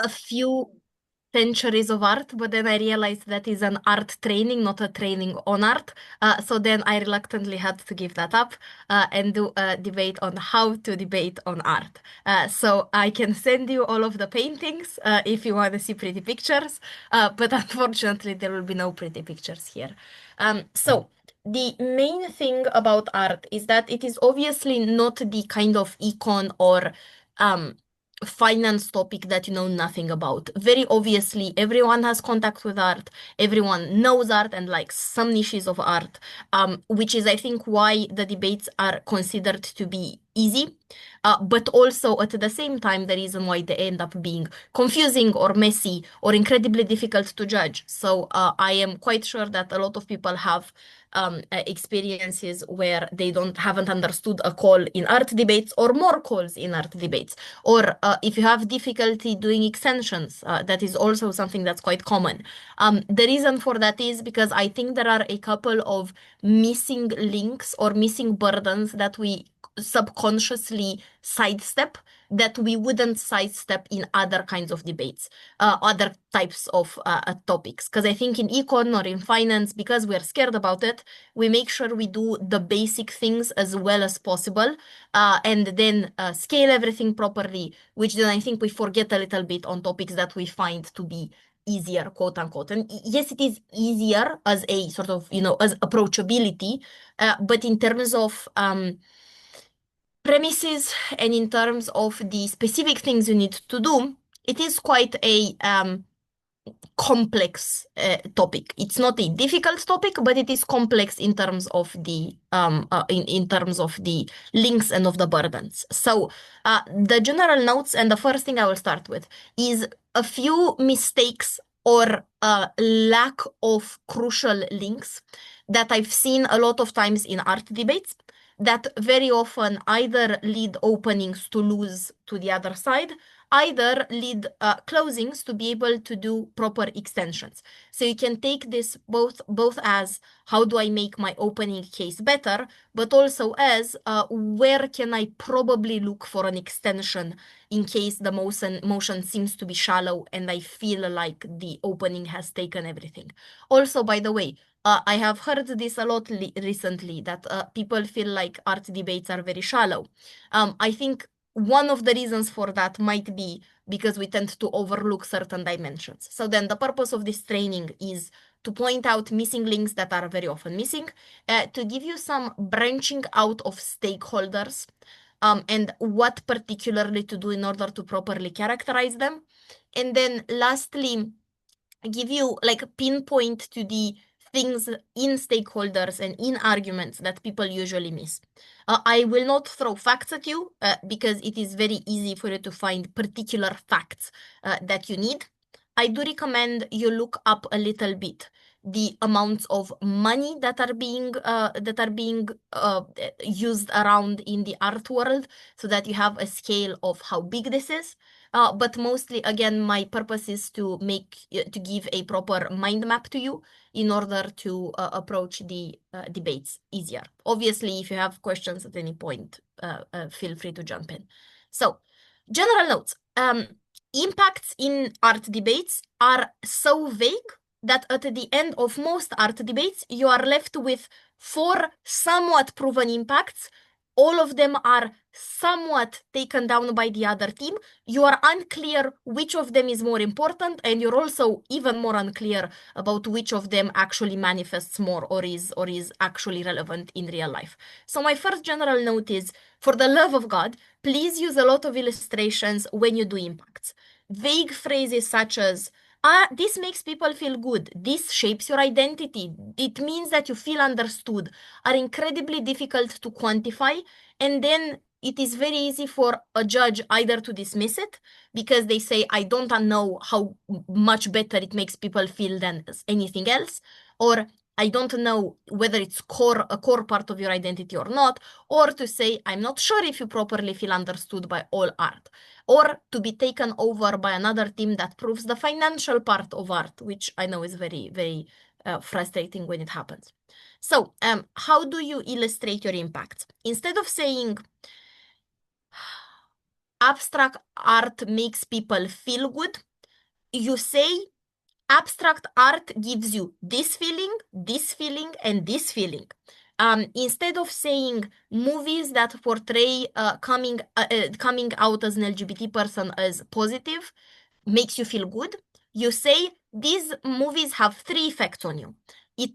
a few centuries of art, but then I realized that is an art training, not a training on art. So then I reluctantly had to give that up and do a debate on how to debate on art. So I can send you all of the paintings if you want to see pretty pictures, but unfortunately there will be no pretty pictures here. So the main thing about art is that it is obviously not the kind of econ or um, finance topic that you know nothing about. Very obviously, everyone has contact with art, everyone knows art and likes some niches of art, which is, I think, why the debates are considered to be easy. But also at the same time, the reason why they end up being confusing or messy or incredibly difficult to judge. So I am quite sure that a lot of people have experiences where they haven't understood a call in art debates or more calls in art debates. Or if you have difficulty doing extensions, that is also something that's quite common. The reason for that is because I think there are a couple of missing links or missing burdens that we subconsciously sidestep that we wouldn't sidestep in other kinds of debates, other types of topics. Because I think in econ or in finance, because we're scared about it, we make sure we do the basic things as well as possible, and then scale everything properly, which then I think we forget a little bit on topics that we find to be easier, quote unquote. And yes, it is easier as a sort of, as approachability, but in terms of premises and in terms of the specific things you need to do, it is quite a complex topic. It's not a difficult topic, but it is complex in terms of the in terms of the links and of the burdens. So the general notes, and the first thing I will start with is a few mistakes or lack of crucial links that I've seen a lot of times in art debates that very often either lead openings to lose to the other side, either lead closings to be able to do proper extensions. So you can take this both as how do I make my opening case better, but also as where can I probably look for an extension in case the motion seems to be shallow and I feel like the opening has taken everything. Also, by the way, I have heard this a lot recently that people feel like art debates are very shallow. I think one of the reasons for that might be because we tend to overlook certain dimensions. So then the purpose of this training is to point out missing links that are very often missing, to give you some branching out of stakeholders, and what particularly to do in order to properly characterize them. And then lastly, give you like pinpoint to the things in stakeholders and in arguments that people usually miss. I will not throw facts at you because it is very easy for you to find particular facts that you need. I do recommend you look up a little bit the amounts of money that are being used around in the art world so that you have a scale of how big this is. But mostly, again, my purpose is to give a proper mind map to you in order to approach the debates easier. Obviously, if you have questions at any point, feel free to jump in. So, general notes. Impacts in art debates are so vague that at the end of most art debates, you are left with 4 somewhat proven impacts. All of them are somewhat taken down by the other team. You are unclear which of them is more important, and you're also even more unclear about which of them actually manifests more or is actually relevant in real life. So my first general note is, for the love of God, please use a lot of illustrations when you do impacts. Vague phrases such as, this makes people feel good, this shapes your identity, it means that you feel understood, are incredibly difficult to quantify, and then it is very easy for a judge either to dismiss it because they say, I don't know how much better it makes people feel than anything else, or I don't know whether it's a core part of your identity or not, or to say, I'm not sure if you properly feel understood by all art, or to be taken over by another team that proves the financial part of art, which I know is very, very frustrating when it happens. So, how do you illustrate your impact? Instead of saying, abstract art makes people feel good, you say abstract art gives you this feeling, and this feeling. Instead of saying movies that portray coming out as an LGBT person as positive, makes you feel good, you say these movies have three effects on you.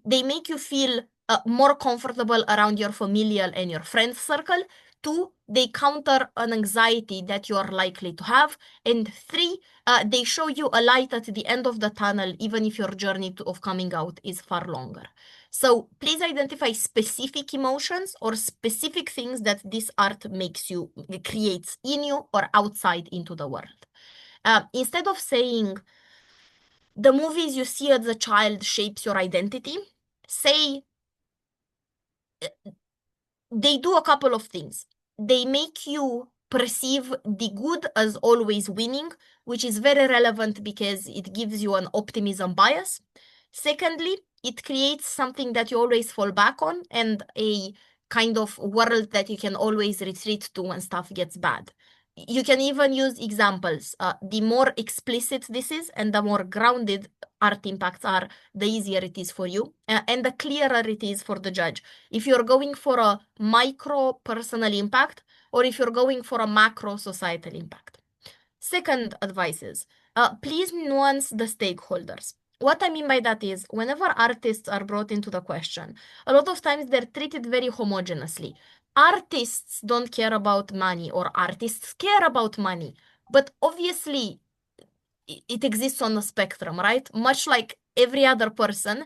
They make you feel more comfortable around your familial and your friends circle. Two, they counter an anxiety that you are likely to have. And three, they show you a light at the end of the tunnel, even if your journey of coming out is far longer. So please identify specific emotions or specific things that this art creates in you or outside into the world. Instead of saying the movies you see as a child shapes your identity, say they do a couple of things. They make you perceive the good as always winning, which is very relevant because it gives you an optimism bias. Secondly, it creates something that you always fall back on and a kind of world that you can always retreat to when stuff gets bad. You can even use examples. The more explicit this is and the more grounded art impacts are, the easier it is for you and the clearer it is for the judge. If you're going for a micro personal impact or if you're going for a macro societal impact. Second advice is please nuance the stakeholders. What I mean by that is whenever artists are brought into the question, a lot of times they're treated very homogeneously. Artists don't care about money or artists care about money, but obviously it exists on a spectrum, right? Much like every other person,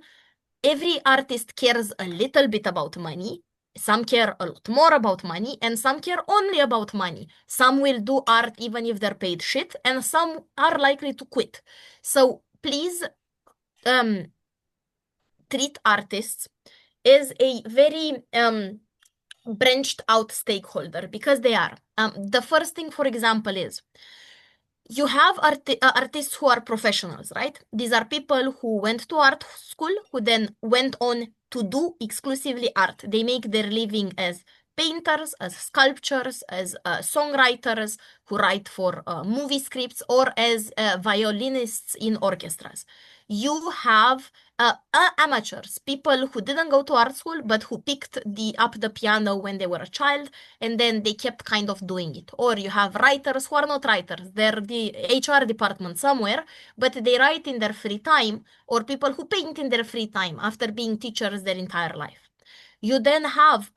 every artist cares a little bit about money. Some care a lot more about money, and some care only about money. Some will do art even if they're paid shit, and some are likely to quit. So please treat artists as a very branched out stakeholder because they are. The first thing, for example, is you have artists who are professionals, right? These are people who went to art school, who then went on to do exclusively art. They make their living as painters, as sculptors, as songwriters who write for movie scripts, or as violinists in orchestras. You have amateurs, people who didn't go to art school, but who picked up the piano when they were a child, and then they kept kind of doing it. Or you have writers who are not writers, they're the HR department somewhere, but they write in their free time, or people who paint in their free time after being teachers their entire life. You then have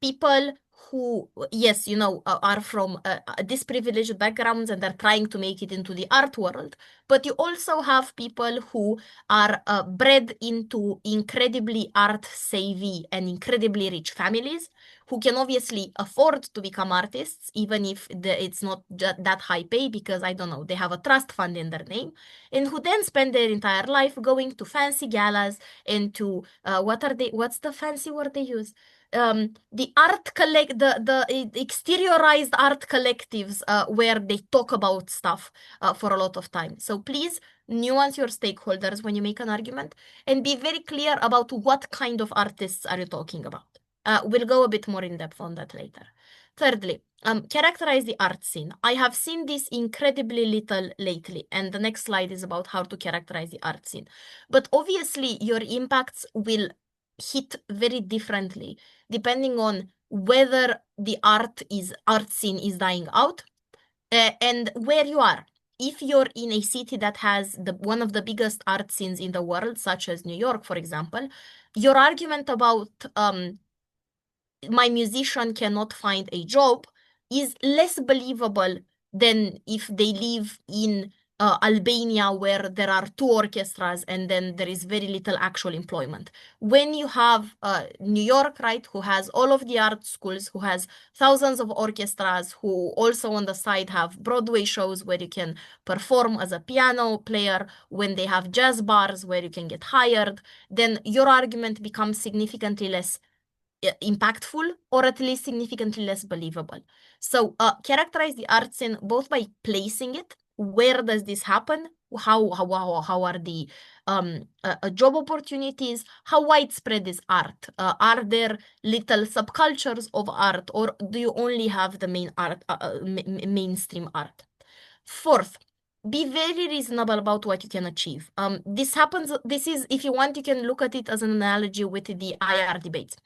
people who, yes, are from disprivileged backgrounds and are trying to make it into the art world, but you also have people who are bred into incredibly art savvy and incredibly rich families who can obviously afford to become artists, even if it's not that high pay because, I don't know, they have a trust fund in their name, and who then spend their entire life going to fancy galas and to, what's the fancy word they use? The exteriorized art collectives where they talk about stuff for a lot of time. So please nuance your stakeholders when you make an argument and be very clear about what kind of artists are you talking about. We'll go a bit more in depth on that later. Thirdly, characterize the art scene. I have seen this incredibly little lately, and the next slide is about how to characterize the art scene. But obviously, your impacts will hit very differently depending on whether the art scene is dying out and where you are. If you're in a city that has one of the biggest art scenes in the world, such as New York, for example, your argument about my musician cannot find a job is less believable than if they live in Albania, where there are two orchestras and then there is very little actual employment. When you have New York, right, who has all of the art schools, who has thousands of orchestras, who also on the side have Broadway shows where you can perform as a piano player, when they have jazz bars where you can get hired, then your argument becomes significantly less impactful or at least significantly less believable. So characterize the art scene both by placing it. Where does this happen? How are the job opportunities? How widespread is art? Are there little subcultures of art, or do you only have the main art, mainstream art? Fourth, be very reasonable about what you can achieve. This happens, this is, if you want, you can look at it as an analogy with the IR debates.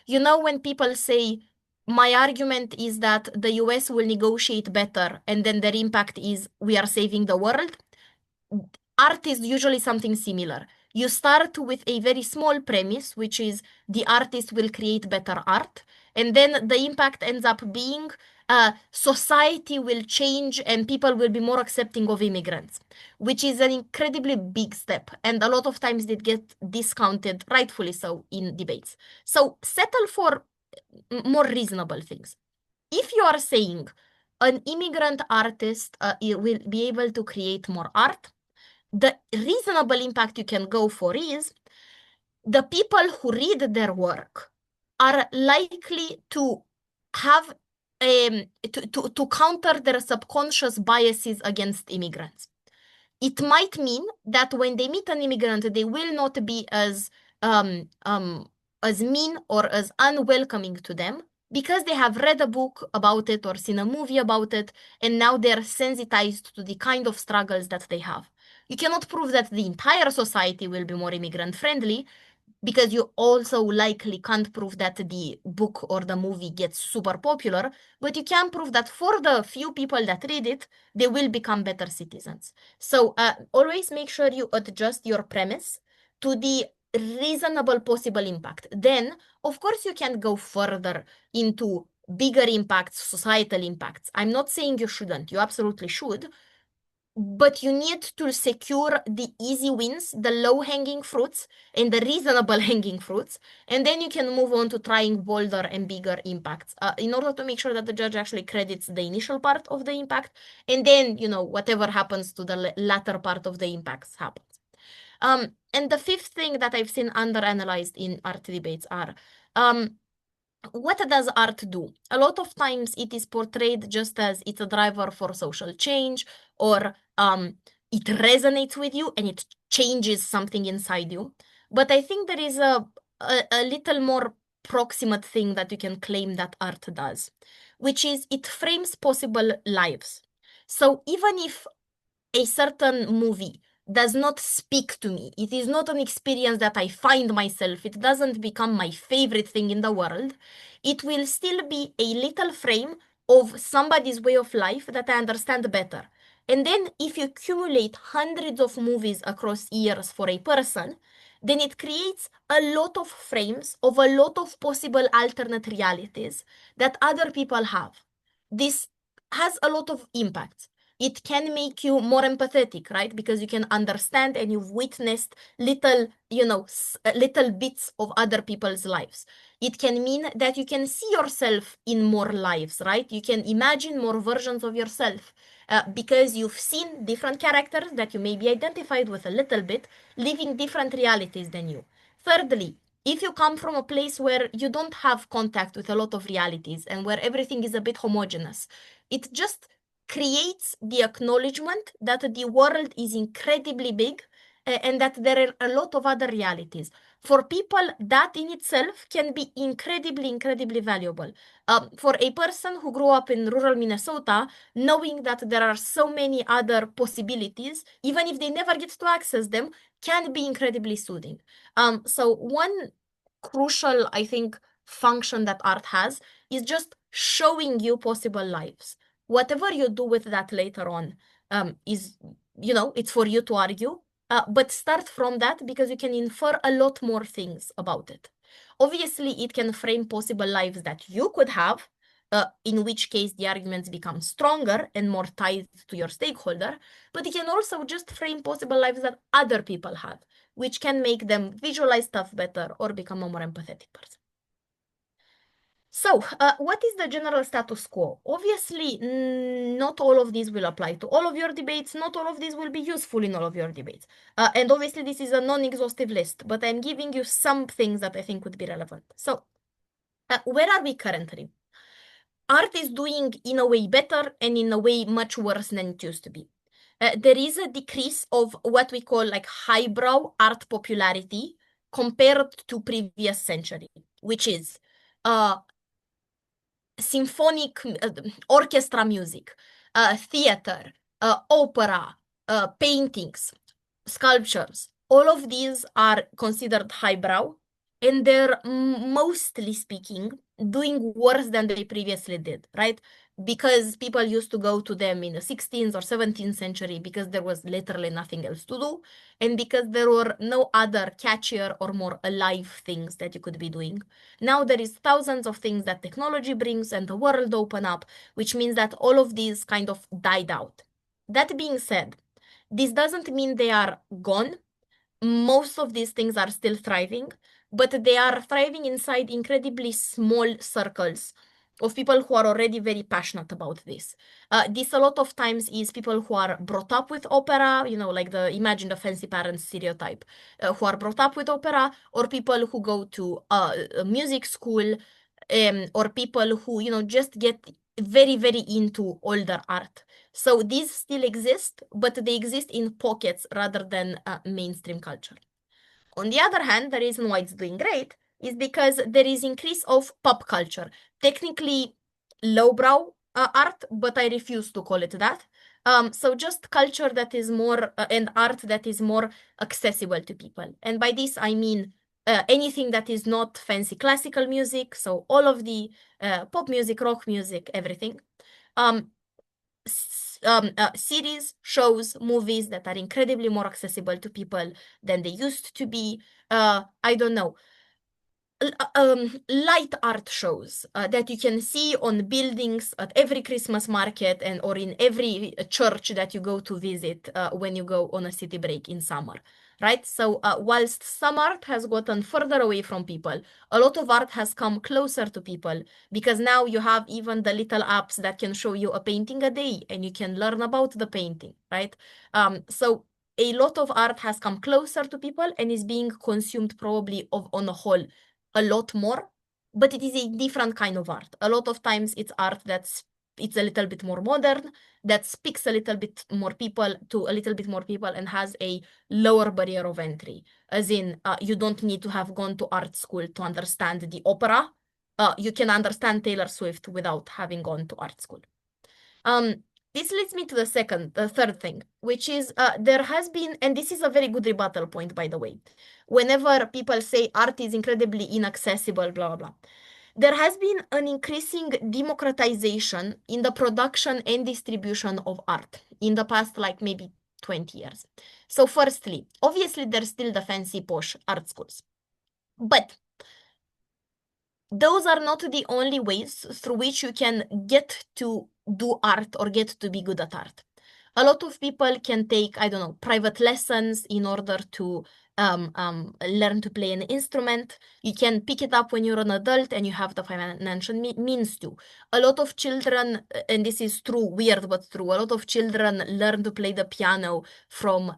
You know, when people say, my argument is that the US will negotiate better, and then their impact is we are saving the world. Art is usually something similar. You start with a very small premise, which is the artist will create better art, and then the impact ends up being society will change and people will be more accepting of immigrants, which is an incredibly big step. And a lot of times it gets discounted, rightfully so, in debates. So settle for more reasonable things. If you are saying an immigrant artist will be able to create more art, the reasonable impact you can go for is the people who read their work are likely to have to counter their subconscious biases against immigrants. It might mean that when they meet an immigrant, they will not be um, um, as mean or as unwelcoming to them because they have read a book about it or seen a movie about it, and now they're sensitized to the kind of struggles that they have. You cannot prove that the entire society will be more immigrant friendly, because you also likely can't prove that the book or the movie gets super popular, but you can prove that for the few people that read it, they will become better citizens. So always make sure you adjust your premise to the reasonable possible impact. Then, of course, you can go further into bigger impacts, societal impacts. I'm not saying you shouldn't, you absolutely should, but you need to secure the easy wins, the low-hanging fruits, and the reasonable hanging fruits, and then you can move on to trying bolder and bigger impacts in order to make sure that the judge actually credits the initial part of the impact, and then, you know, whatever happens to the latter part of the impacts happens. And the fifth thing that I've seen underanalyzed in art debates are what does art do? A lot of times it is portrayed just as it's a driver for social change, or it resonates with you and it changes something inside you. But I think there is a little more proximate thing that you can claim that art does, which is it frames possible lives. So even if a certain movie does not speak to me, it is not an experience that I find myself, it doesn't become my favorite thing in the world, it will still be a little frame of somebody's way of life that I understand better. And then if you accumulate hundreds of movies across years for a person, then it creates a lot of frames of a lot of possible alternate realities that other people have. This has a lot of impact. It can make you more empathetic, right? Because you can understand and you've witnessed little, you know, little bits of other people's lives. It can mean that you can see yourself in more lives, right? You can imagine more versions of yourself because you've seen different characters that you may be identified with a little bit, living different realities than you. Thirdly, if you come from a place where you don't have contact with a lot of realities and where everything is a bit homogenous, it just creates the acknowledgement that the world is incredibly big and that there are a lot of other realities. For people, that in itself can be incredibly, incredibly valuable. For a person who grew up in rural Minnesota, knowing that there are so many other possibilities, even if they never get to access them, can be incredibly soothing. So one crucial, I think, function that art has is just showing you possible lives. Whatever you do with that later on is, you know, it's for you to argue. But start from that because you can infer a lot more things about it. Obviously, it can frame possible lives that you could have, in which case the arguments become stronger and more tied to your stakeholder. But it can also just frame possible lives that other people have, which can make them visualize stuff better or become a more empathetic person. So, what is the general status quo? Obviously, not all of these will apply to all of your debates. Not all of these will be useful in all of your debates. And obviously, this is a non-exhaustive list, but I'm giving you some things that I think would be relevant. So, where are we currently? Art is doing in a way better and in a way much worse than it used to be. There is a decrease of what we call like highbrow art popularity compared to previous century, which is symphonic orchestra music, theater, opera, paintings, sculptures, all of these are considered highbrow, and they're mostly speaking doing worse than they previously did, right? Because people used to go to them in the 16th or 17th century because there was literally nothing else to do, and because there were no other catchier or more alive things that you could be doing. Now there is thousands of things that technology brings and the world open up, which means that all of these kind of died out. That being said, this doesn't mean they are gone. Most of these things are still thriving, but they are thriving inside incredibly small circles of people who are already very passionate about this. This a lot of times is people who are brought up with opera, like imagine the fancy parents stereotype, who are brought up with opera, or people who go to a music school, or people who, just get very, very into older art. So these still exist, but they exist in pockets rather than mainstream culture. On the other hand, the reason why it's doing great is because there is increase of pop culture. Technically lowbrow art, but I refuse to call it that. So just culture that is more and art that is more accessible to people. And by this, I mean anything that is not fancy classical music. So all of the pop music, rock music, everything. Um, Series, shows, movies that are incredibly more accessible to people than they used to be. I don't know, light art shows that you can see on buildings at every Christmas market and or in every church that you go to visit when you go on a city break in summer, right? So whilst some art has gotten further away from people, a lot of art has come closer to people because now you have even the little apps that can show you a painting a day and you can learn about the painting, right? So a lot of art has come closer to people and is being consumed probably on a whole a lot more, but it is a different kind of art. A lot of times it's art it's a little bit more modern, that speaks a little bit more people to a little bit more people and has a lower barrier of entry. As in, you don't need to have gone to art school to understand the opera. You can understand Taylor Swift without having gone to art school. This leads me to the third thing, which is there has been, and this is a very good rebuttal point, by the way, whenever people say art is incredibly inaccessible, blah, blah, blah. There has been an increasing democratization in the production and distribution of art in the past, like maybe 20 years. So firstly, obviously there's still the fancy posh art schools, but those are not the only ways through which you can get to do art or get to be good at art. A lot of people can take, I don't know, private lessons in order to learn to play an instrument. You can pick it up when you're an adult and you have the financial means to. A lot of children, and this is true, weird but true, a lot of children learn to play the piano from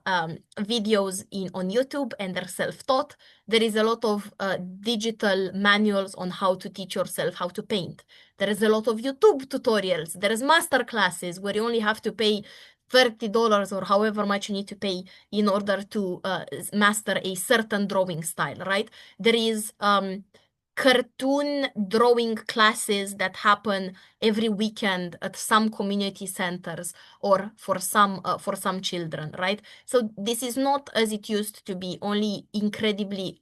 videos on YouTube and they're self-taught. There is a lot of digital manuals on how to teach yourself how to paint. There is a lot of YouTube tutorials. There is master classes where you only have to pay $30 or however much you need to pay in order to master a certain drawing style, right? There is cartoon drawing classes that happen every weekend at some community centers or for some children, right? So this is not as it used to be, only incredibly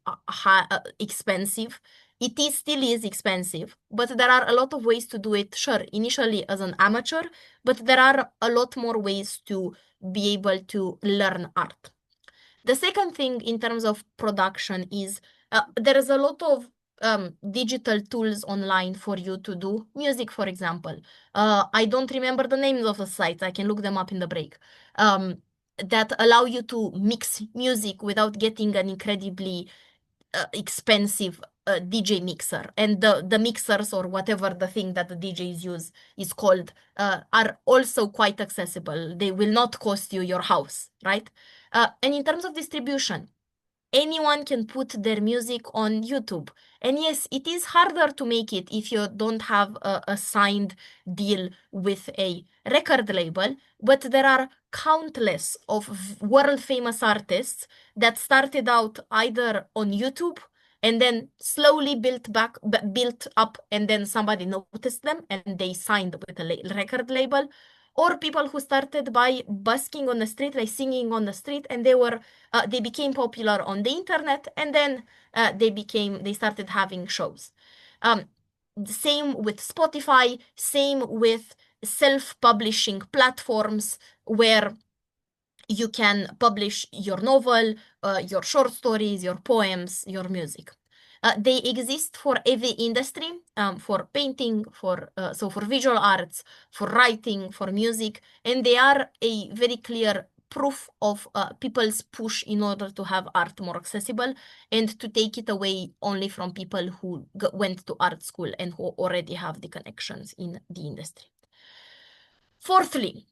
expensive. It still is expensive, but there are a lot of ways to do it, sure, initially as an amateur, but there are a lot more ways to be able to learn art. The second thing in terms of production is there is a lot of digital tools online for you to do music, for example. I don't remember the names of the sites. I can look them up in the break. That allow you to mix music without getting an incredibly expensive DJ mixer, and the mixers or whatever the thing that the DJs use is called are also quite accessible. They will not cost you your house, right? And in terms of distribution, anyone can put their music on YouTube. And yes, it is harder to make it if you don't have a signed deal with a record label, but there are countless of world famous artists that started out either on YouTube and then slowly built up, and then somebody noticed them and they signed with a record label, or people who started by busking on the street, like singing on the street, and they became popular on the internet, and then they started having shows. Um, Same with Spotify, same with self-publishing platforms where you can publish your novel, your short stories, your poems, your music. They exist for every industry, for painting, for visual arts, for writing, for music, and they are a very clear proof of people's push in order to have art more accessible and to take it away only from people who went to art school and who already have the connections in the industry. Fourthly,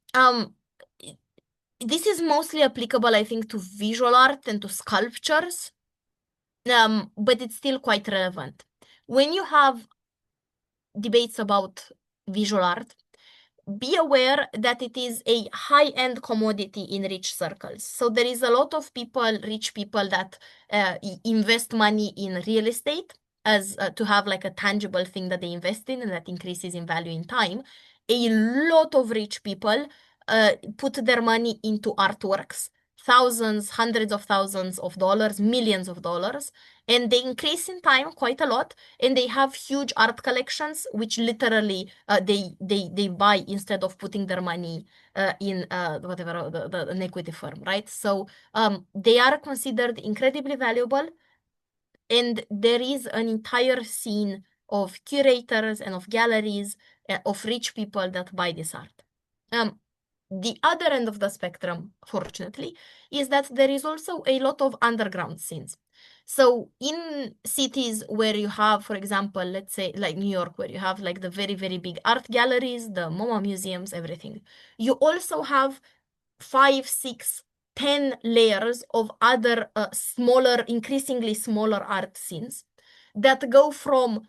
this is mostly applicable, I think, to visual art and to sculptures, but it's still quite relevant. When you have debates about visual art, be aware that it is a high-end commodity in rich circles. So there is a lot of people, rich people, that invest money in real estate as to have like a tangible thing that they invest in and that increases in value in time. A lot of rich people put their money into artworks, thousands, hundreds of thousands of dollars, millions of dollars, and they increase in time quite a lot, and they have huge art collections which literally they buy instead of putting their money in whatever an equity firm, right? So they are considered incredibly valuable, and there is an entire scene of curators and of galleries of rich people that buy this art. The other end of the spectrum, fortunately, is that there is also a lot of underground scenes. So in cities where you have, for example, let's say like New York, where you have like the very, very big art galleries, the MoMA museums, everything, you also have 5, 6, 10 layers of other smaller, increasingly smaller art scenes that go from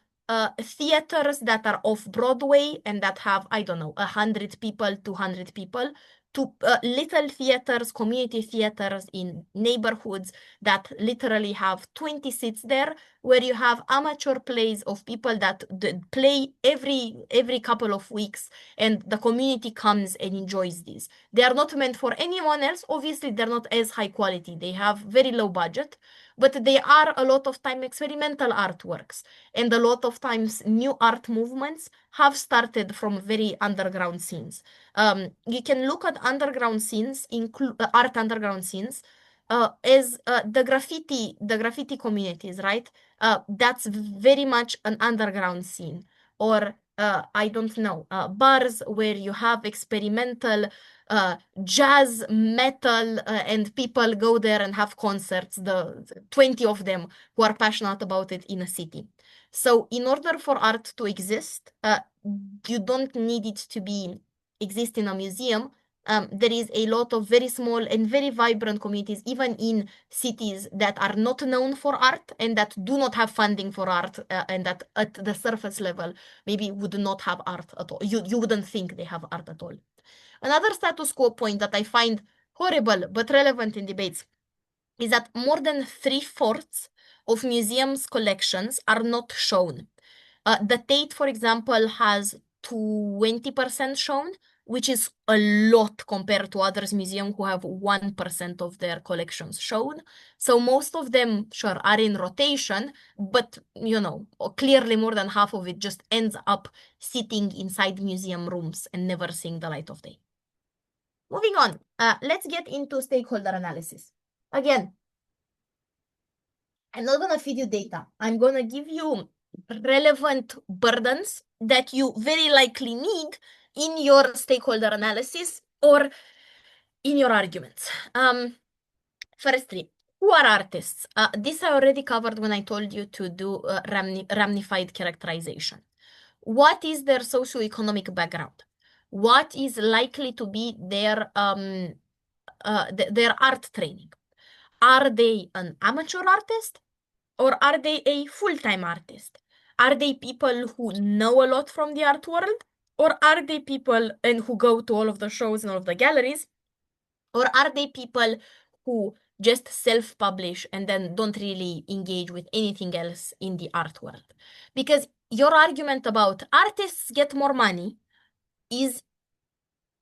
theaters that are off Broadway and that have, I don't know, 100 people, 200 people, to little theaters, community theaters in neighborhoods that literally have 20 seats there, where you have amateur plays of people that play every couple of weeks, and the community comes and enjoys these. They are not meant for anyone else. Obviously, they're not as high quality. They have very low budget, but they are a lot of time experimental artworks. And a lot of times new art movements have started from very underground scenes. You can look at underground scenes, art underground scenes, as the graffiti communities, right? That's very much an underground scene. Or I don't know, bars where you have experimental jazz, metal, and people go there and have concerts, the 20 of them who are passionate about it in a city. So in order for art to exist, you don't need it to exist in a museum. There is a lot of very small and very vibrant communities, even in cities that are not known for art and that do not have funding for art, and that at the surface level maybe would not have art at all. You wouldn't think they have art at all. Another status quo point that I find horrible but relevant in debates is that more than 3/4 of museums' collections are not shown. The Tate, for example, has 20% shown, which is a lot compared to others museums who have 1% of their collections shown. So most of them, sure, are in rotation, but clearly more than half of it just ends up sitting inside museum rooms and never seeing the light of day. Moving on, let's get into stakeholder analysis. Again, I'm not gonna feed you data. I'm gonna give you relevant burdens that you very likely need in your stakeholder analysis or in your arguments. Firstly, who are artists? This I already covered when I told you to do ramified characterization. What is their socioeconomic background? What is likely to be their art training? Are they an amateur artist? Or are they a full-time artist? Are they people who know a lot from the art world? Or are they people and who go to all of the shows and all of the galleries? Or are they people who just self-publish and then don't really engage with anything else in the art world? Because your argument about artists get more money is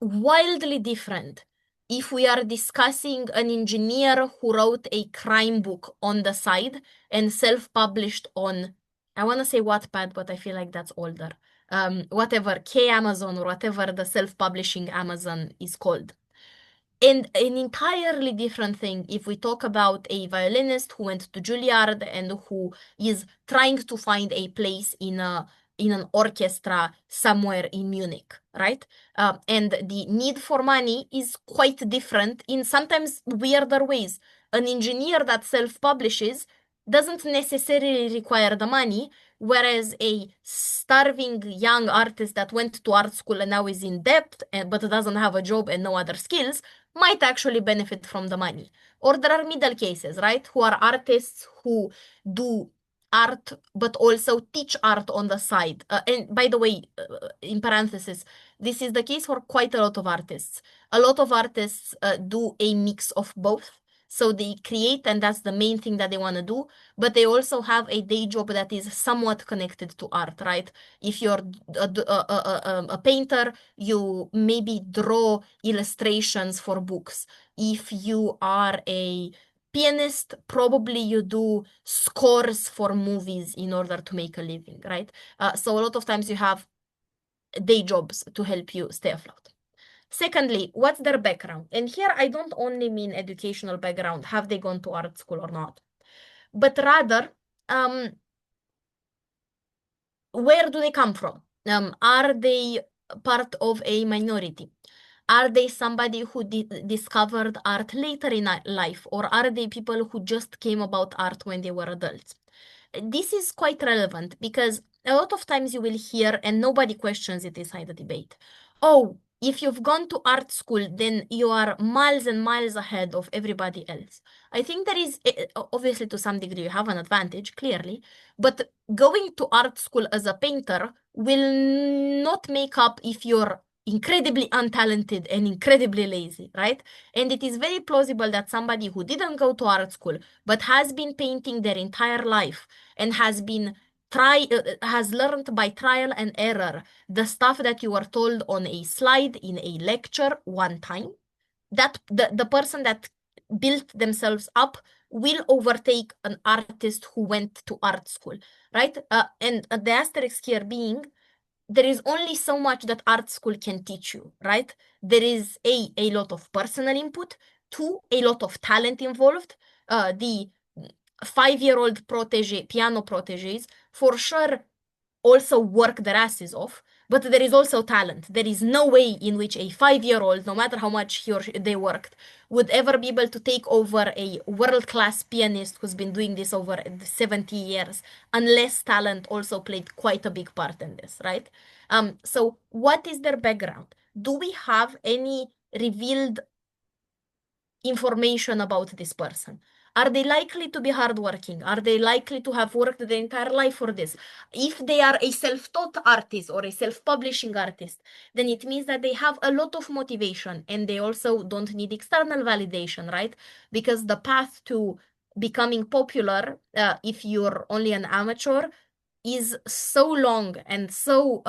wildly different if we are discussing an engineer who wrote a crime book on the side and self-published on, I want to say Wattpad, but I feel like that's older. Whatever, K Amazon or whatever the self-publishing Amazon is called. And an entirely different thing if we talk about a violinist who went to Juilliard and who is trying to find a place in an orchestra somewhere in Munich, right? And the need for money is quite different in sometimes weirder ways. An engineer that self-publishes doesn't necessarily require the money, whereas a starving young artist that went to art school and now is in debt but doesn't have a job and no other skills might actually benefit from the money. Or there are middle cases, right? Who are artists who do art but also teach art on the side. And by the way, in parenthesis, this is the case for quite a lot of artists. A lot of artists do a mix of both. So they create, and that's the main thing that they want to do, but they also have a day job that is somewhat connected to art, right? If you're a painter, you maybe draw illustrations for books. If you are a pianist, probably you do scores for movies in order to make a living, right? So a lot of times you have day jobs to help you stay afloat. Secondly, what's their background? And here I don't only mean educational background, have they gone to art school or not, but rather, where do they come from? Are they part of a minority? Are they somebody who discovered art later in life, or are they people who just came about art when they were adults? This is quite relevant because a lot of times you will hear, and nobody questions it inside the debate, oh, if you've gone to art school, then you are miles and miles ahead of everybody else. I think there is, obviously, to some degree, you have an advantage, clearly, but going to art school as a painter will not make up if you're incredibly untalented and incredibly lazy, right? And it is very plausible that somebody who didn't go to art school but has been painting their entire life and has learned by trial and error the stuff that you were told on a slide in a lecture one time, that the person that built themselves up will overtake an artist who went to art school, right? And the asterisk here being, there is only so much that art school can teach you, right? There is a lot of personal input, two, a lot of talent involved. The 5-year-old piano proteges, for sure also work their asses off, but there is also talent. There is no way in which a 5-year-old, no matter how much they worked, would ever be able to take over a world-class pianist who's been doing this over 70 years, unless talent also played quite a big part in this, right? So what is their background? Do we have any revealed information about this person? Are they likely to be hardworking? Are they likely to have worked their entire life for this? If they are a self-taught artist or a self-publishing artist, then it means that they have a lot of motivation and they also don't need external validation, right? Because the path to becoming popular, if you're only an amateur, is so long and so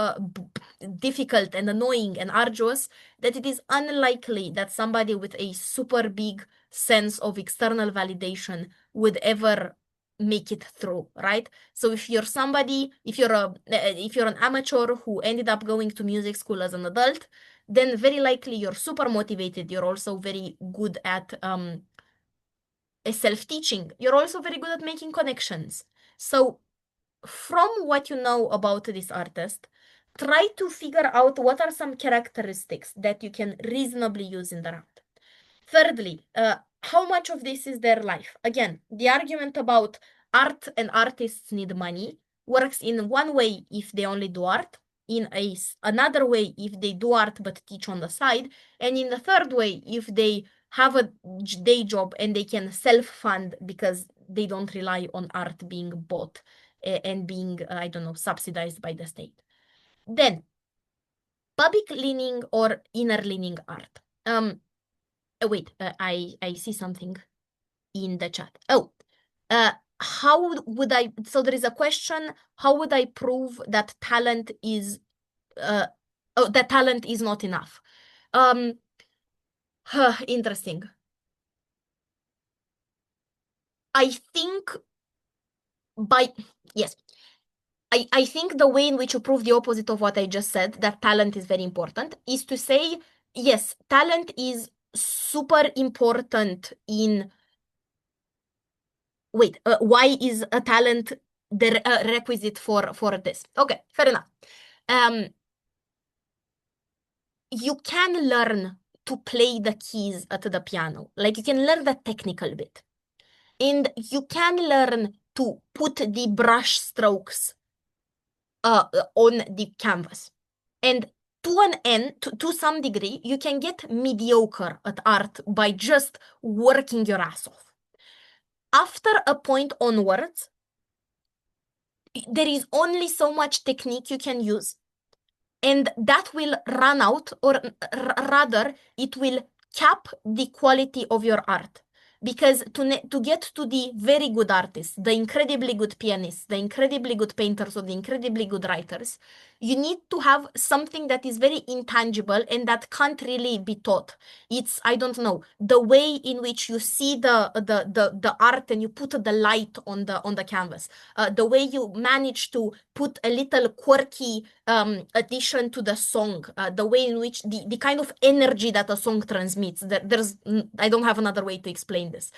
difficult and annoying and arduous that it is unlikely that somebody with a super big sense of external validation would ever make it through, right? So if you're an amateur who ended up going to music school as an adult, then very likely you're super motivated. You're also very good at self-teaching. You're also very good at making connections. So from what you know about this artist, try to figure out what are some characteristics that you can reasonably use in the round. Thirdly, how much of this is their life? Again, the argument about art and artists need money works in one way if they only do art, in another way if they do art but teach on the side, and in the third way if they have a day job and they can self-fund because they don't rely on art being bought and being, I don't know, subsidized by the state. Then, public leaning or inner leaning art. Wait, I see something in the chat. Oh, how would I, so there is a question, how would I prove that talent is, that talent is not enough? Um, Interesting. I think by yes, I think the way in which you prove the opposite of what I just said, that talent is very important, is to say, yes, talent is super important in, wait, why is a talent the requisite for this? Okay, fair enough. Um, you can learn to play the keys at the piano. Like you can learn the technical bit. And you can learn to put the brush strokes on the canvas. And to an end, to some degree, you can get mediocre at art by just working your ass off. After a point onwards, there is only so much technique you can use, and that will run out, or rather, it will cap the quality of your art. Because to get to the very good artists, the incredibly good pianists, the incredibly good painters, or the incredibly good writers, you need to have something that is very intangible and that can't really be taught. It's, I don't know, the way in which you see the art and you put the light on the canvas, the way you manage to put a little quirky addition to the song, the way in which the kind of energy that a song transmits. I don't have another way to explain this.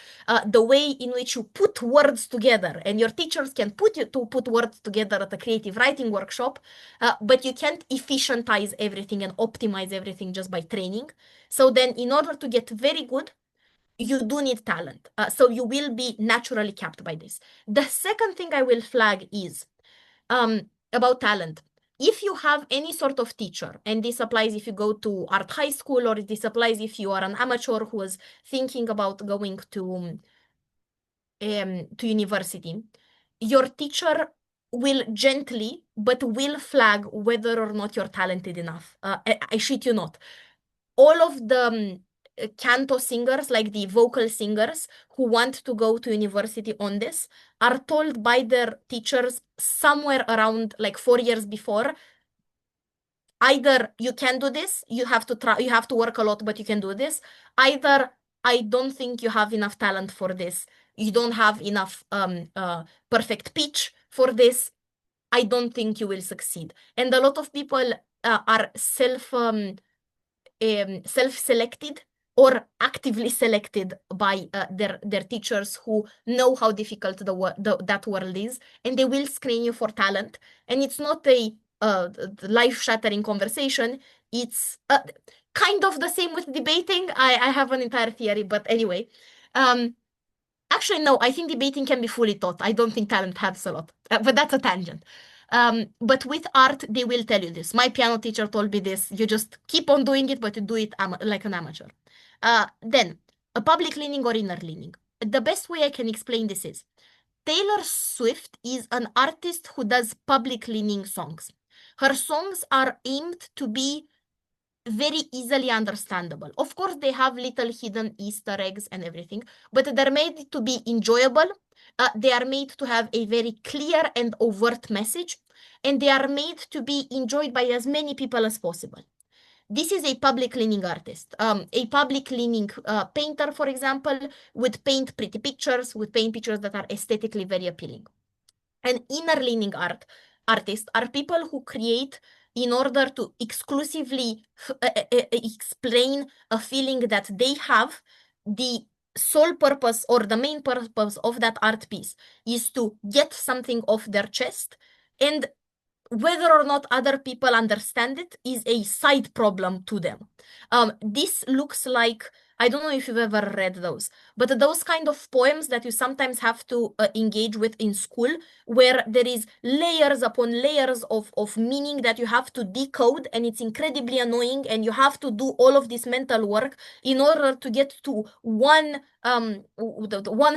The way in which you put words together, and your teachers can put words together at a creative writing workshop, but you can't efficientize everything and optimize everything just by training. So then, in order to get very good, you do need talent. So you will be naturally capped by this. The second thing I will flag is about talent. If you have any sort of teacher, and this applies if you go to art high school, or this applies if you are an amateur who is thinking about going to university, your teacher will gently but will flag whether or not you're talented enough. I shit you not. All of the canto singers, like the vocal singers who want to go to university on this, are told by their teachers somewhere around like 4 years before, either you can do this, you have to try, you have to work a lot, but you can do this. Either I don't think you have enough talent for this. You don't have enough perfect pitch for this. I don't think you will succeed. And a lot of people are self-selected or actively selected by their teachers who know how difficult that world is, and they will screen you for talent. And it's not a life-shattering conversation. It's kind of the same with debating. I have an entire theory, but anyway. Actually, no, I think debating can be fully taught. I don't think talent helps a lot, but that's a tangent. But with art, they will tell you this. My piano teacher told me this. You just keep on doing it, but you do it like an amateur. Then, a public leaning or inner leaning. The best way I can explain this is Taylor Swift is an artist who does public leaning songs. Her songs are aimed to be very easily understandable. Of course, they have little hidden Easter eggs and everything, but they're made to be enjoyable. They are made to have a very clear and overt message, and they are made to be enjoyed by as many people as possible. This is a public leaning artist. A public leaning painter, for example, would paint pretty pictures, would paint pictures that are aesthetically very appealing. And inner leaning artists are people who create in order to exclusively explain a feeling that they have. The sole purpose or the main purpose of that art piece is to get something off their chest, and whether or not other people understand it is a side problem to them. This looks like, I don't know if you've ever read those, but those kind of poems that you sometimes have to engage with in school, where there is layers upon layers of meaning that you have to decode, and it's incredibly annoying, and you have to do all of this mental work in order to get to one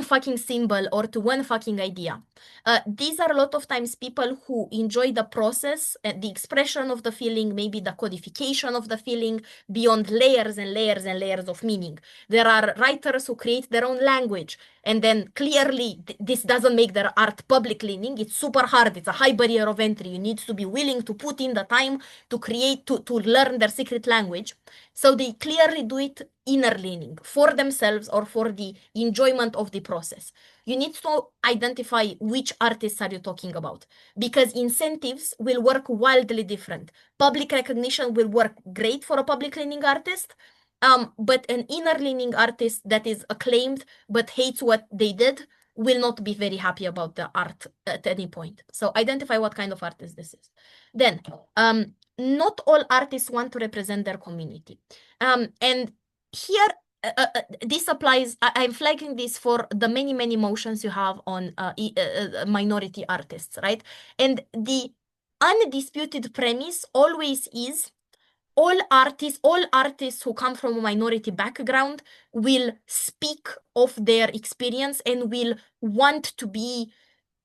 fucking symbol or to one fucking idea. These are a lot of times people who enjoy the process, the expression of the feeling, maybe the codification of the feeling beyond layers and layers and layers of meaning. There are writers who create their own language, and then clearly this doesn't make their art public leaning. It's super hard. It's a high barrier of entry. You need to be willing to put in the time to create, to learn their secret language. So they clearly do it inner leaning for themselves or for the enjoyment of the process. You need to identify which artists are you talking about, because incentives will work wildly different. Public recognition will work great for a public leaning artist, but an inner leaning artist that is acclaimed but hates what they did will not be very happy about the art at any point. So identify what kind of artist this is. Then, not all artists want to represent their community. And here, this applies, I'm flagging this for the many, many motions you have on minority artists, right? And the undisputed premise always is all artists who come from a minority background will speak of their experience and will want to be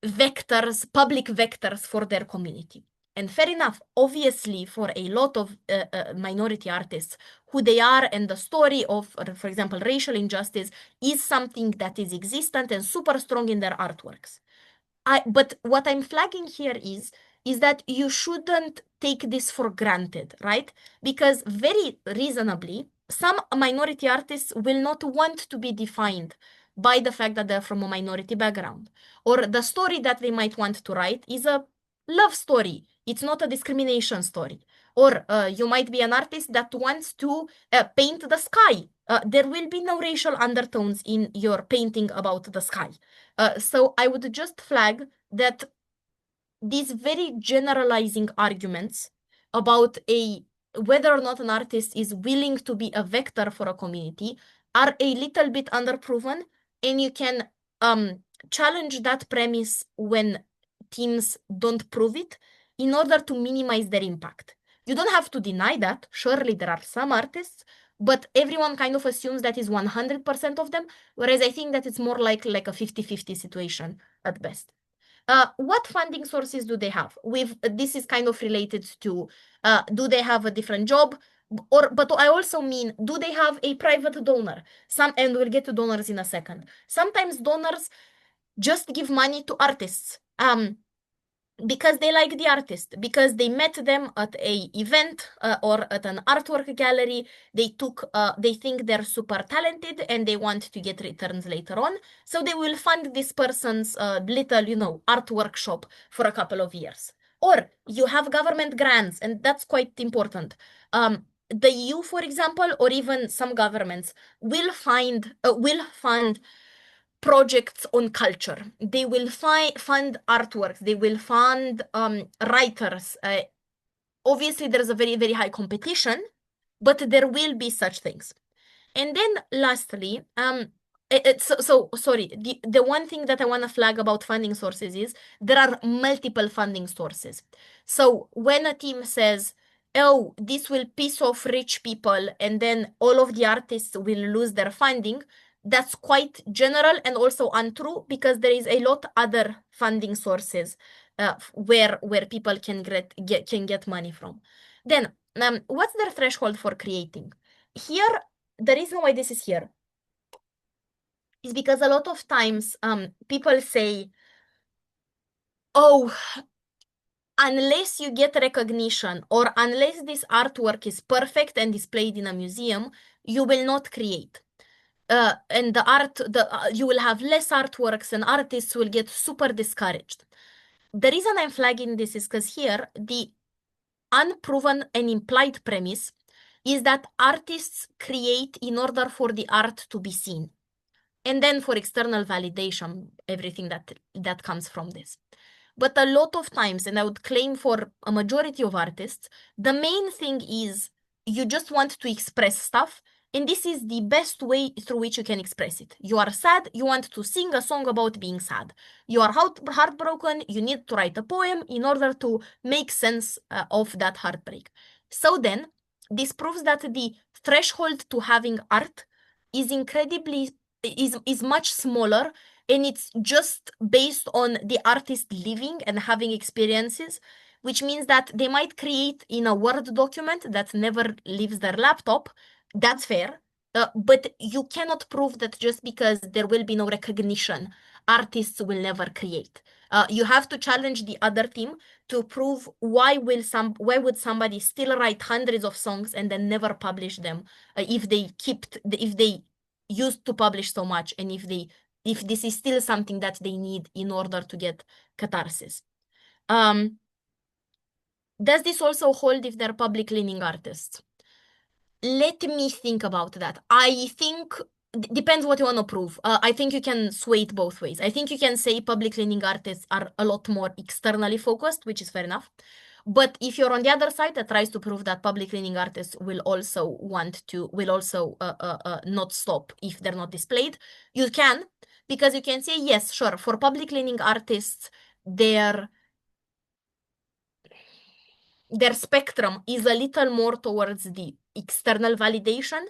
vectors, public vectors for their community. And fair enough, obviously, for a lot of minority artists, who they are and the story of, for example, racial injustice is something that is existent and super strong in their artworks. But what I'm flagging here is that you shouldn't take this for granted, right? Because very reasonably, some minority artists will not want to be defined by the fact that they're from a minority background. Or the story that they might want to write is a love story. It's not a discrimination story. Or you might be an artist that wants to paint the sky. There will be no racial undertones in your painting about the sky. So I would just flag that these very generalizing arguments about whether or not an artist is willing to be a vector for a community are a little bit underproven, and you can challenge that premise when teams don't prove it in order to minimize their impact. You don't have to deny that. Surely there are some artists, but everyone kind of assumes that is 100% of them, whereas I think that it's more like a 50-50 situation at best. What funding sources do they have? This is kind of related to, do they have a different job? But I also mean, do they have a private donor? And we'll get to donors in a second. Sometimes donors just give money to artists. Because they like the artist, because they met them at a event or at an artwork gallery. They think they're super talented and they want to get returns later on. So they will fund this person's little, art workshop for a couple of years. Or you have government grants, and that's quite important. The EU, for example, or even some governments will fund projects on culture. They will fund artworks. They will fund writers. Obviously, there's a very, very high competition, but there will be such things. And then lastly, sorry, the one thing that I want to flag about funding sources is there are multiple funding sources. So when a team says, oh, this will piss off rich people and then all of the artists will lose their funding, that's quite general and also untrue, because there is a lot other funding sources where people can get money from. Then, what's their threshold for creating? Here, the reason why this is here is because a lot of times people say, oh, unless you get recognition or unless this artwork is perfect and displayed in a museum, you will not create. And you will have less artworks and artists will get super discouraged. The reason I'm flagging this is because here, the unproven and implied premise is that artists create in order for the art to be seen. And then for external validation, everything that comes from this. But a lot of times, and I would claim for a majority of artists, the main thing is you just want to express stuff. And this is the best way through which you can express it. You are sad, you want to sing a song about being sad. You are heartbroken, you need to write a poem in order to make sense of that heartbreak. So then, this proves that the threshold to having art is much smaller, and it's just based on the artist living and having experiences, which means that they might create in a Word document that never leaves their laptop. That's fair. But you cannot prove that just because there will be no recognition, artists will never create. You have to challenge the other team to prove why would somebody still write hundreds of songs and then never publish them if they used to publish so much, and if this is still something that they need in order to get catharsis. Does this also hold if they're public leaning artists? Let me think about that. I think depends what you want to prove. I think you can sway it both ways. I think you can say public leaning artists are a lot more externally focused, which is fair enough. But if you're on the other side that tries to prove that public leaning artists will also not stop if they're not displayed, you can, because you can say, yes, sure, for public leaning artists, their spectrum is a little more towards the external validation,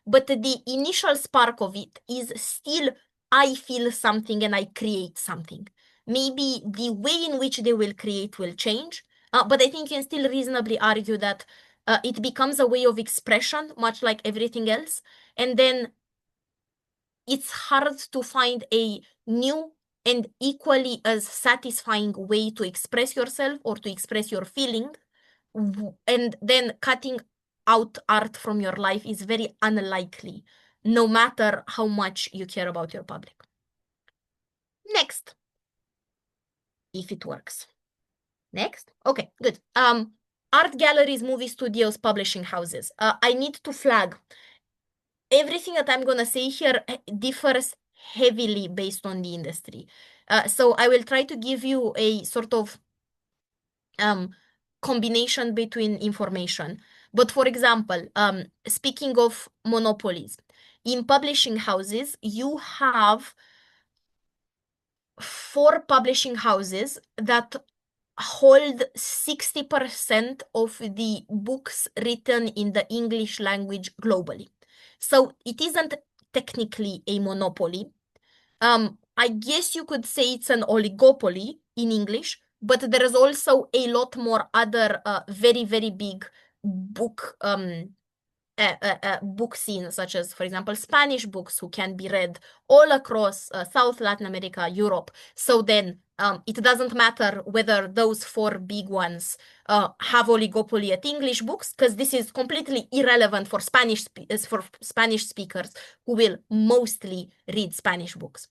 but the initial spark of it is still, I feel something and I create something. Maybe the way in which they will create will change, but I think you can still reasonably argue that it becomes a way of expression, much like everything else. And then it's hard to find a new and equally as satisfying way to express yourself or to express your feeling, and then cutting out art from your life is very unlikely, no matter how much you care about your public. Next, if it works. Next, okay, good. Art galleries, movie studios, publishing houses. I need to flag everything that I'm gonna say here differs heavily based on the industry. So I will try to give you a sort of combination between information. But for example, speaking of monopolies, in publishing houses, you have 4 publishing houses that hold 60% of the books written in the English language globally. So it isn't technically a monopoly. I guess you could say it's an oligopoly in English, but there is also a lot more other very, very big book book scene, such as, for example, Spanish books who can be read all across South Latin America, Europe. So then it doesn't matter whether those 4 big ones have oligopoly at English books, because this is completely irrelevant for Spanish speakers who will mostly read Spanish books.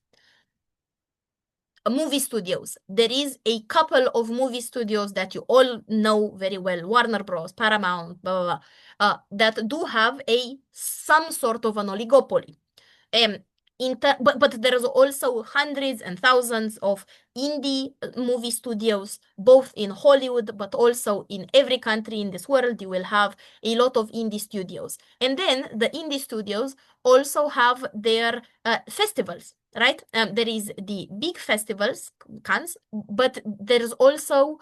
Movie studios. There is a couple of movie studios that you all know very well, Warner Bros., Paramount, blah, blah, blah, that do have some sort of an oligopoly. But there's also hundreds and thousands of indie movie studios, both in Hollywood, but also in every country in this world. You will have a lot of indie studios. And then the indie studios also have their festivals, right? There is the big festivals, Cannes, but there's also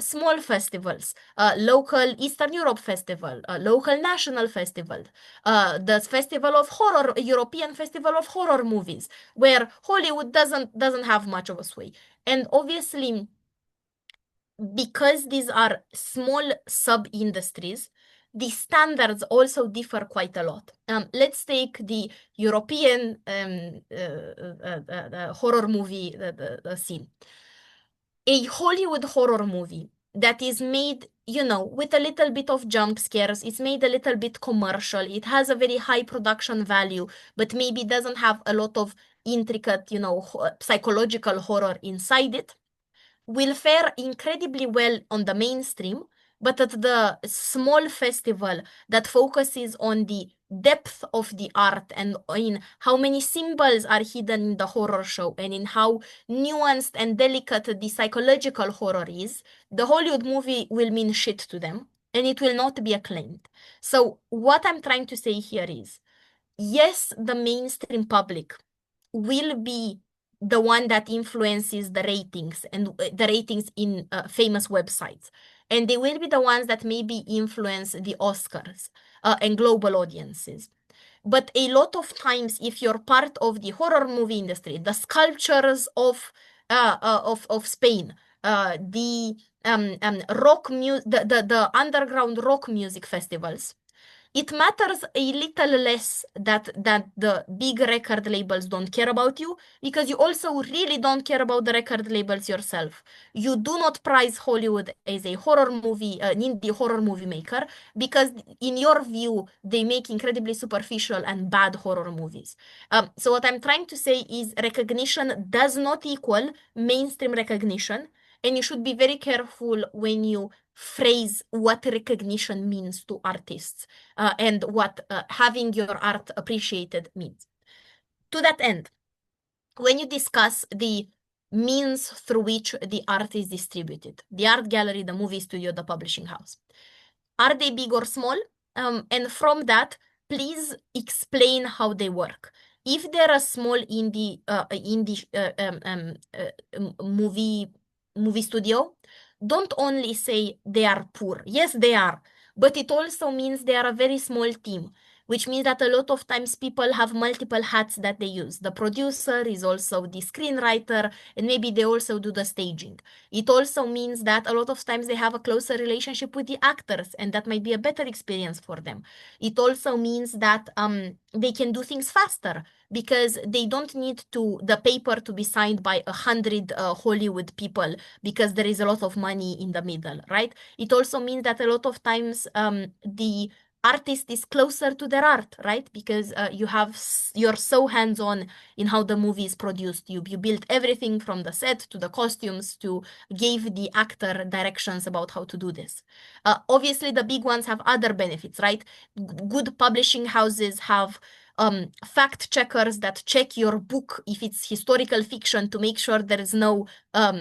small festivals, local Eastern Europe festival, local national festival, the festival of horror, European festival of horror movies, where Hollywood doesn't have much of a sway. And obviously, because these are small sub-industries, the standards also differ quite a lot. Let's take the European horror movie the scene. A Hollywood horror movie that is made, with a little bit of jump scares. It's made a little bit commercial. It has a very high production value, but maybe doesn't have a lot of intricate, psychological horror inside it, will fare incredibly well on the mainstream, but at the small festival that focuses on the depth of the art and in how many symbols are hidden in the horror show and in how nuanced and delicate the psychological horror is, the Hollywood movie will mean shit to them and it will not be acclaimed. So what I'm trying to say here is, yes, the mainstream public will be the one that influences the ratings and the ratings in famous websites. And they will be the ones that maybe influence the Oscars and global audiences. But a lot of times, if you're part of the horror movie industry, the sculptures of Spain, the underground rock music festivals, it matters a little less that the big record labels don't care about you, because you also really don't care about the record labels yourself. You do not prize Hollywood as a horror movie, an indie horror movie maker, because in your view, they make incredibly superficial and bad horror movies. So what I'm trying to say is recognition does not equal mainstream recognition, and you should be very careful when you phrase what recognition means to artists, and what having your art appreciated means. To that end, when you discuss the means through which the art is distributed, the art gallery, the movie studio, the publishing house, are they big or small? And from that, please explain how they work. If they're a small movie studio, don't only say they are poor. Yes, they are, but it also means they are a very small team, which means that a lot of times people have multiple hats that they use. The producer is also the screenwriter, and maybe they also do the staging. It also means that a lot of times they have a closer relationship with the actors, and that might be a better experience for them. It also means that they can do things faster, because they don't need the paper to be signed by 100 Hollywood people, because there is a lot of money in the middle, right? It also means that a lot of times the artist is closer to their art, right? Because you're so hands-on in how the movie is produced. You built everything from the set to the costumes to gave the actor directions about how to do this. Obviously, the big ones have other benefits, right? Good publishing houses have fact checkers that check your book if it's historical fiction to make sure there is no a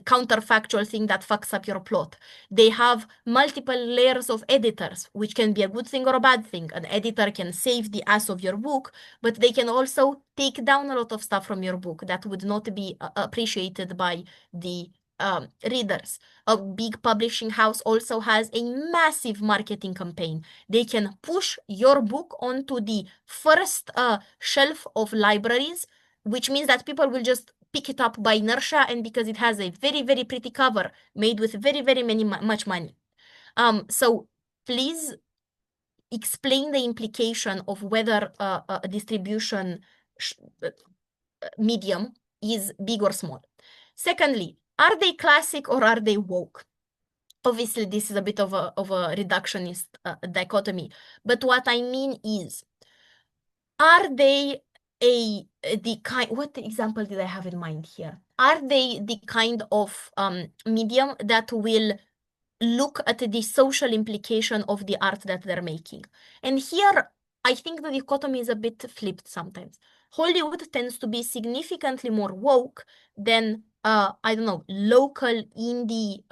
counterfactual thing that fucks up your plot. They have multiple layers of editors, which can be a good thing or a bad thing. An editor can save the ass of your book, but they can also take down a lot of stuff from your book that would not be appreciated by the readers. A big publishing house also has a massive marketing campaign. They can push your book onto the first shelf of libraries, which means that people will just pick it up by inertia, and because it has a very, very pretty cover made with very, very much money. So please explain the implication of whether a distribution medium is big or small. Secondly, are they classic or are they woke? Obviously, this is a bit of a reductionist dichotomy, but what I mean is, are they the kind, what example did I have in mind here? Are they the kind of medium that will look at the social implication of the art that they're making? And here, I think the dichotomy is a bit flipped sometimes. Hollywood tends to be significantly more woke than I don't know, local indie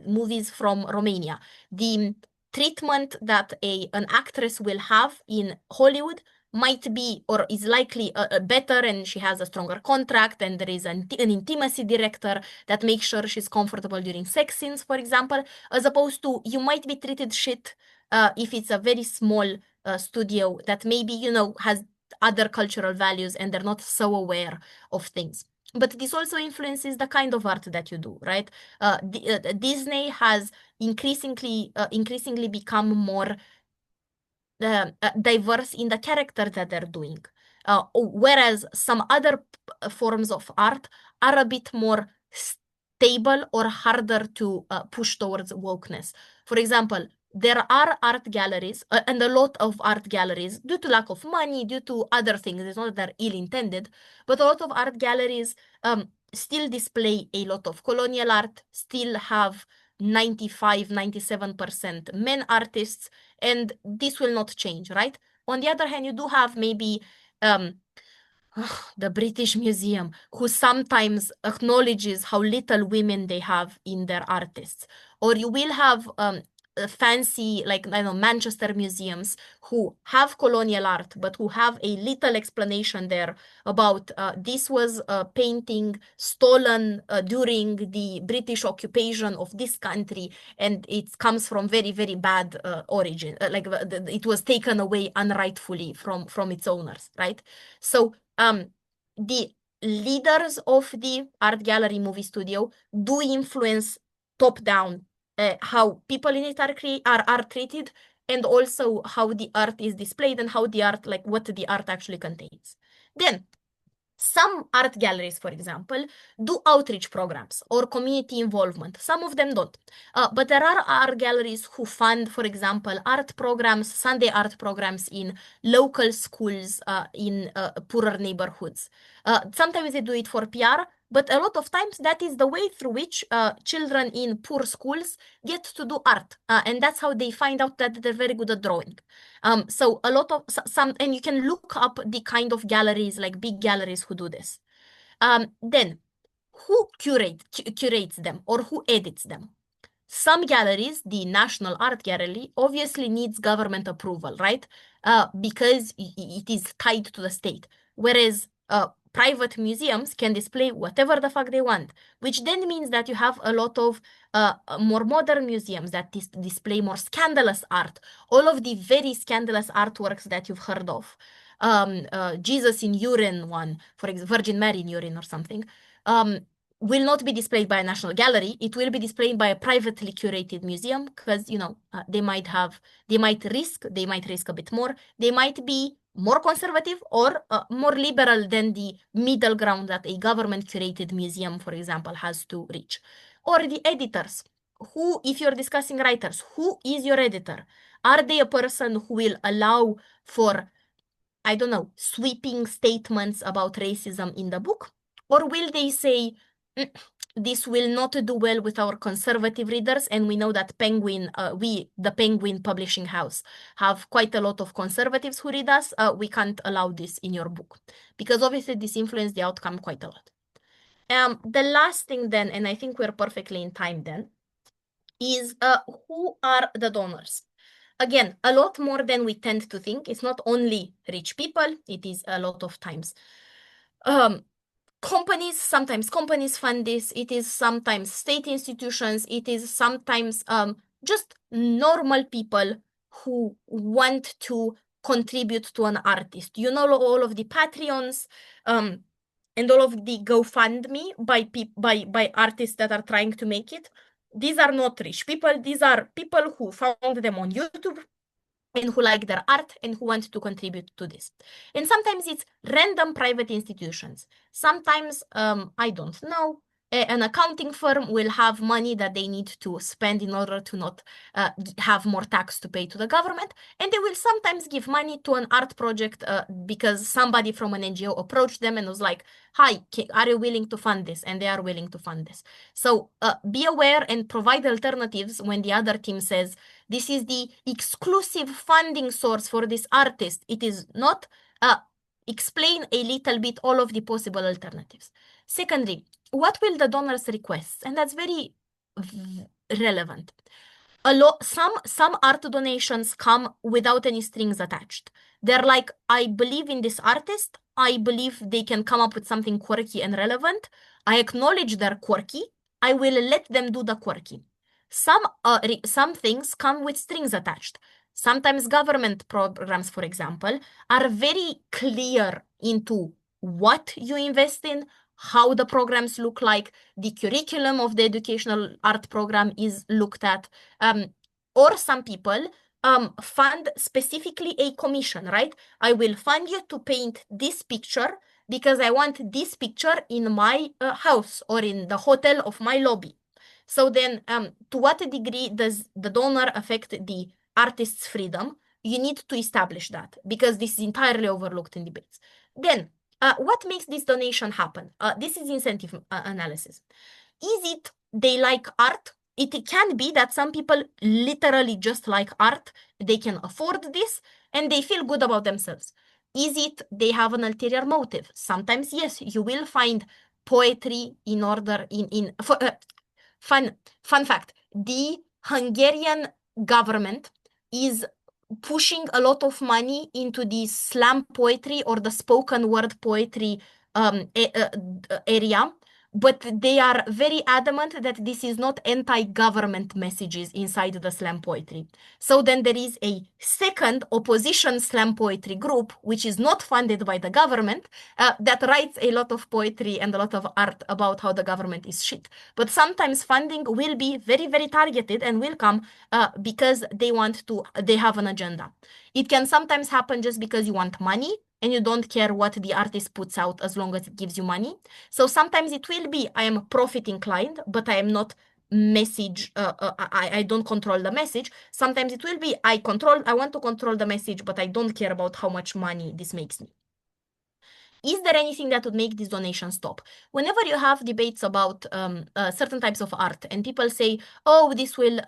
movies from Romania. The treatment that an actress will have in Hollywood might be or is likely better, and she has a stronger contract, and there is an intimacy director that makes sure she's comfortable during sex scenes, for example, as opposed to you might be treated shit if it's a very small studio that maybe, has other cultural values and they're not so aware of things. But this also influences the kind of art that you do, right? Disney has increasingly become more diverse in the character that they're doing. Whereas some other forms of art are a bit more stable or harder to push towards wokeness. For example, there are art galleries and a lot of art galleries, due to lack of money, due to other things, it's not that they're ill-intended, but a lot of art galleries still display a lot of colonial art, still have 95-97% men artists, and this will not change, right? On the other hand, you do have maybe the British Museum, who sometimes acknowledges how little women they have in their artists. Or you will have fancy, like, I don't know, Manchester museums who have colonial art, but who have a little explanation there about this was a painting stolen during the British occupation of this country, and it comes from very, very bad origin. It was taken away unrightfully from its owners, right? So the leaders of the art gallery movie studio do influence top down how people in it are treated, and also how the art is displayed and how the art, like what the art actually contains. Then some art galleries, for example, do outreach programs or community involvement. Some of them don't. But there are art galleries who fund, for example, art programs, Sunday art programs in local schools in poorer neighborhoods. Sometimes they do it for PR, but a lot of times that is the way through which children in poor schools get to do art. And that's how they find out that they're very good at drawing. So a lot of some, and you can look up the kind of galleries, like big galleries who do this. Then who curates them or who edits them? Some galleries, the National Art Gallery, obviously needs government approval, right? Because it is tied to the state. Whereas private museums can display whatever the fuck they want, which then means that you have a lot of more modern museums that display more scandalous art. All of the very scandalous artworks that you've heard of. Jesus in urine one, for example, Virgin Mary in urine or something. Will not be displayed by a national gallery. It will be displayed by a privately curated museum because, they might risk a bit more. They might be more conservative or more liberal than the middle ground that a government curated museum, for example, has to reach. Or the editors. Who, if you're discussing writers, who is your editor? Are they a person who will allow for, I don't know, sweeping statements about racism in the book? Or will they say, this will not do well with our conservative readers, and we know that the Penguin publishing house, have quite a lot of conservatives who read us. We can't allow this in your book, because obviously this influenced the outcome quite a lot. The last thing then, and I think we're perfectly in time then, is who are the donors? Again, a lot more than we tend to think. It's not only rich people, it is a lot of times sometimes companies fund this. It is sometimes state institutions. It is sometimes just normal people who want to contribute to an artist. All of the Patreons and all of the GoFundMe by artists that are trying to make it. These are not rich people. These are people who found them on YouTube and who like their art and who want to contribute to this. And sometimes it's random private institutions. Sometimes, I don't know, an accounting firm will have money that they need to spend in order to not have more tax to pay to the government. And they will sometimes give money to an art project because somebody from an NGO approached them and was like, hi, are you willing to fund this? And they are willing to fund this. So be aware and provide alternatives when the other team says, this is the exclusive funding source for this artist. It is not. Explain a little bit all of the possible alternatives. Secondly, what will the donors request? And that's very relevant. Some art donations come without any strings attached. They're like, I believe in this artist. I believe they can come up with something quirky and relevant. I acknowledge they're quirky. I will let them do the quirky. Some things come with strings attached. Sometimes government programs, for example, are very clear into what you invest in, how the programs look like, the curriculum of the educational art program is looked at. Or some people fund specifically a commission, right? I will fund you to paint this picture because I want this picture in my house or in the hotel of my lobby. So then, to what degree does the donor affect the artist's freedom? You need to establish that because this is entirely overlooked in debates. Then, what makes this donation happen? This is incentive analysis. Is it they like art? It can be that some people literally just like art. They can afford this and they feel good about themselves. Is it they have an ulterior motive? Sometimes, yes, you will find poetry in order Fun fact, the Hungarian government is pushing a lot of money into the slam poetry or the spoken word poetry area but they are very adamant that this is not anti-government messages inside the slam poetry. So then there is a second opposition slam poetry group, which is not funded by the government, that writes a lot of poetry and a lot of art about how the government is shit. But sometimes funding will be very, very targeted and will come because they have an agenda. It can sometimes happen just because you want money and you don't care what the artist puts out as long as it gives you money. So sometimes it will be, I am profit inclined, but I am not message, I don't control the message. Sometimes it will be, I want to control the message, but I don't care about how much money this makes me. Is there anything that would make this donation stop? Whenever you have debates about certain types of art and people say, oh, this will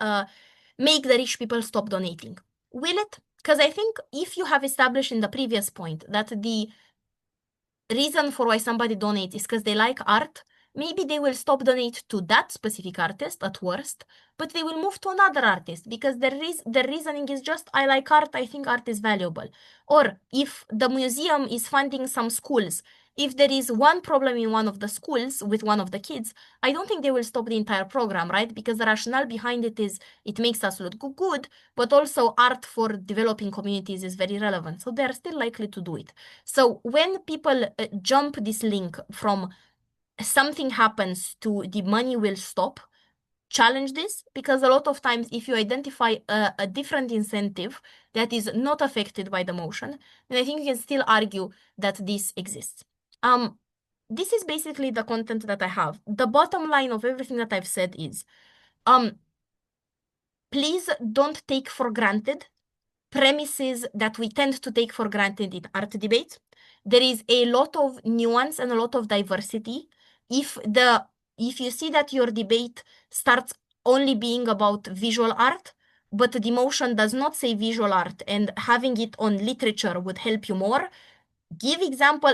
make the rich people stop donating. Will it? Because I think if you have established in the previous point that the reason for why somebody donates is because they like art, maybe they will stop donate to that specific artist at worst, but they will move to another artist because the reasoning is just, I like art, I think art is valuable. Or if the museum is funding some schools, if there is one problem in one of the schools with one of the kids, I don't think they will stop the entire program, right? Because the rationale behind it is it makes us look good, but also art for developing communities is very relevant. So they're still likely to do it. So when people jump this link from something happens to the money will stop, challenge this, because a lot of times if you identify a different incentive that is not affected by the motion, then I think you can still argue that this exists. This is basically the content that I have. The bottom line of everything that I've said is, please don't take for granted premises that we tend to take for granted in art debates. There is a lot of nuance and a lot of diversity. If you see that your debate starts only being about visual art, but the motion does not say visual art and having it on literature would help you more, give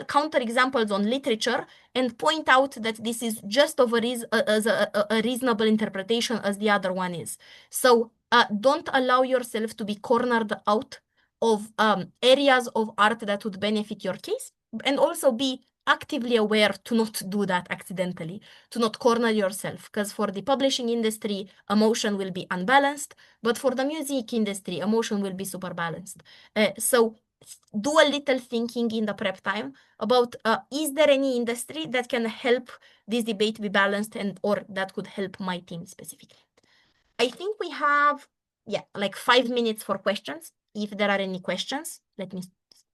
counter examples on literature and point out that this is just of a reasonable interpretation as the other one is. So don't allow yourself to be cornered out of areas of art that would benefit your case, and also be actively aware to not do that accidentally, to not corner yourself, because for the publishing industry, emotion will be unbalanced, but for the music industry, emotion will be super balanced. So do a little thinking in the prep time about is there any industry that can help this debate be balanced and or that could help my team specifically. I think we have like 5 minutes for questions. If there are any questions, let me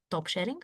stop sharing.